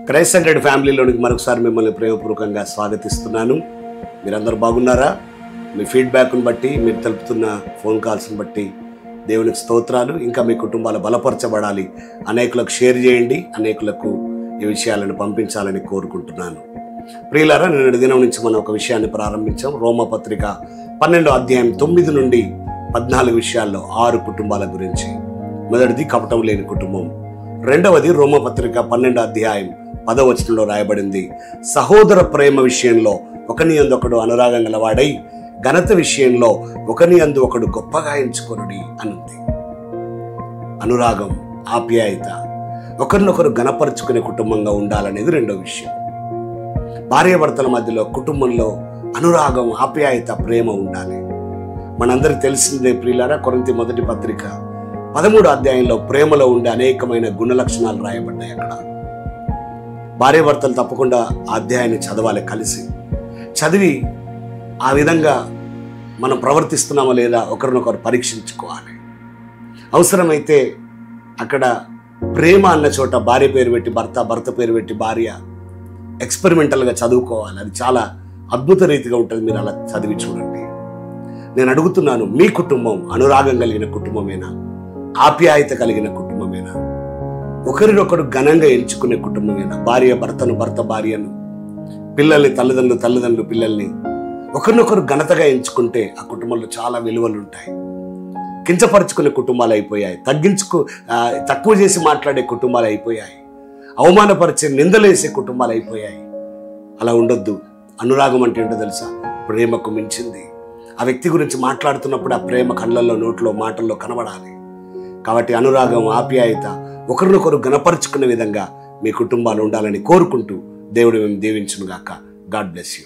Christ centred ఫ్యామిలీలోనికి మరొకసారి మిమ్మల్ని ప్రేమపూర్వకంగా స్వాగతిస్తున్నాను. మీరందరూ బాగున్నారా? మీ ఫీడ్బ్యాక్ను బట్టి, మీరు తెలుపుతున్న ఫోన్ కాల్స్ని బట్టి దేవునికి స్తోత్రాలు. ఇంకా మీ కుటుంబాలు బలపరచబడాలి, అనేకులకు షేర్ చేయండి, అనేకులకు ఈ విషయాలను పంపించాలని కోరుకుంటున్నాను. ప్రియులారా, నిన్నటి దినం నుంచి మనం ఒక విషయాన్ని ప్రారంభించాం. రోమపత్రిక 12వ అధ్యాయం 9 నుండి 14 విషయాల్లో 6 కుటుంబాల గురించి. మొదటిది కపటం లేని కుటుంబం. రెండవది రోమపత్రిక 12వ అధ్యాయం 10వ వచనంలో రాయబడింది, సహోదర ప్రేమ విషయంలో ఒకని యందు ఒకడు అనురాగం గలవాడై ఘనత విషయంలో ఒకని యందు ఒకడు గొప్పగా ఎంచుకొనుడి అనుంది. అనురాగం, ఆప్యాయత, ఒకరినొకరు ఘనపరుచుకునే కుటుంబంగా ఉండాలనేది రెండో విషయం. భార్యాభర్తల మధ్యలో కుటుంబంలో అనురాగం, ఆప్యాయత, ప్రేమ ఉండాలి. మనందరికి తెలిసిందే ప్రియులారా, కొరింథీ మొదటి పత్రిక 13వ అధ్యాయంలో ప్రేమలో ఉండే అనేకమైన గుణ లక్షణాలు రాయబడ్డాయి. అక్కడ భార్యాభర్తలు తప్పకుండా ఆ అధ్యాయాన్ని చదవాలి, కలిసి చదివి ఆ విధంగా మనం ప్రవర్తిస్తున్నామా లేదా ఒకరినొకరు పరీక్షించుకోవాలి. అవసరమైతే అక్కడ ప్రేమ అన్న చోట భార్య పేరు పెట్టి భర్త, భర్త పేరు పెట్టి భార్య ఎక్స్పెరిమెంటల్గా చదువుకోవాలి. అది చాలా అద్భుత రీతిగా ఉంటుంది. మీరు అలా చదివి చూడండి. నేను అడుగుతున్నాను, మీ కుటుంబం అనురాగం కలిగిన కుటుంబమేనా? ఆప్యాయత కలిగిన కుటుంబమేనా? ఒకరినొకరు ఘనంగా ఎంచుకునే కుటుంబమేనా? భార్య భర్తను, భర్త భార్యను, పిల్లల్ని తల్లిదండ్రులు పిల్లల్ని ఒకరినొకరు ఘనతగా ఎంచుకుంటే ఆ కుటుంబంలో చాలా విలువలు ఉంటాయి. కించపరుచుకునే కుటుంబాలు అయిపోయాయి, తక్కువ చేసి మాట్లాడే కుటుంబాలు అయిపోయాయి, అవమానపరిచే నిందలేసే కుటుంబాలు అయిపోయాయి. అలా ఉండొద్దు. అనురాగం అంటే ఏంటో తెలుసా? ప్రేమకు మించింది. ఆ వ్యక్తి గురించి మాట్లాడుతున్నప్పుడు ఆ ప్రేమ కళ్ళల్లో, నోట్లో, మాటల్లో కనబడాలి. కాబట్టి అనురాగం, ఆప్యాయత, ఒకరినొకరు ఘనపరుచుకునే విధంగా మీ కుటుంబాలు ఉండాలని కోరుకుంటూ దేవుడు మేము దీవించును గాక. God bless you.